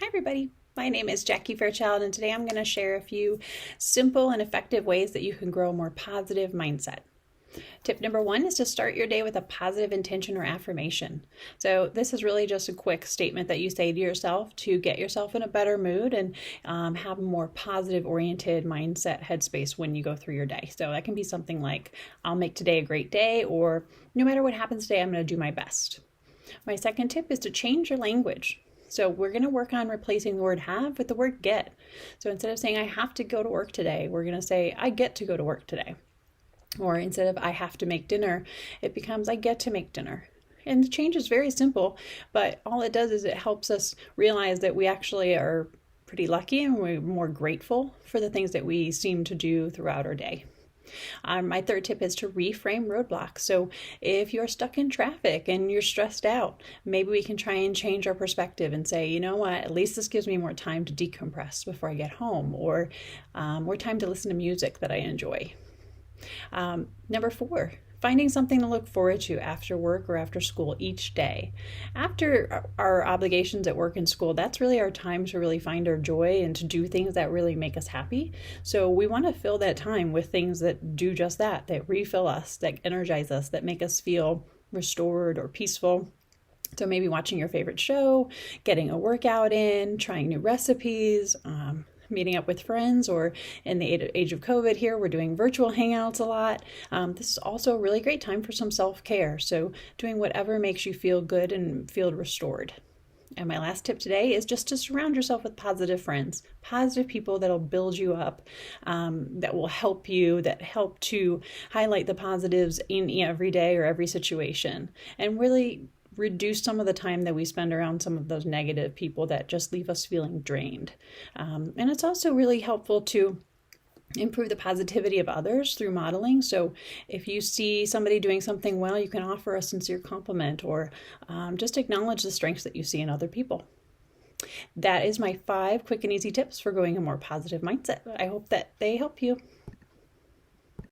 Hi everybody, my name is Jackie Fairchild and today I'm going to share a few simple and effective ways that you can grow a more positive mindset. Tip number one is to start your day with a positive intention or affirmation. So this is really just a quick statement that you say to yourself to get yourself in a better mood and have a more positive oriented mindset headspace when you go through your day. So that can be something like, I'll make today a great day, or no matter what happens today, I'm going to do my best. My second tip is to change your language. So we're going to work on replacing the word have with the word get. So instead of saying I have to go to work today, we're going to say I get to go to work today. Or instead of I have to make dinner, it becomes I get to make dinner. And the change is very simple, but all it does is it helps us realize that we actually are pretty lucky and we're more grateful for the things that we seem to do throughout our day. My third tip is to reframe roadblocks. So if you're stuck in traffic and you're stressed out, maybe we can try and change our perspective and say, you know what, at least this gives me more time to decompress before I get home, or more time to listen to music that I enjoy. Number four, finding something to look forward to after work or after school each day. After our obligations at work and school, that's really our time to really find our joy and to do things that really make us happy. So we want to fill that time with things that do just that refill us, that energize us, that make us feel restored or peaceful. So maybe watching your favorite show, getting a workout in, trying new recipes, meeting up with friends, or in the age of COVID here, we're doing virtual hangouts a lot. This is also a really great time for some self-care. So doing whatever makes you feel good and feel restored. And my last tip today is just to surround yourself with positive friends, positive people that'll build you up, that will help you, that help to highlight the positives in every day or every situation, and really reduce some of the time that we spend around some of those negative people that just leave us feeling drained. And it's also really helpful to improve the positivity of others through modeling. So if you see somebody doing something well, you can offer a sincere compliment, or just acknowledge the strengths that you see in other people. That is my 5 quick and easy tips for growing a more positive mindset. I hope that they help you.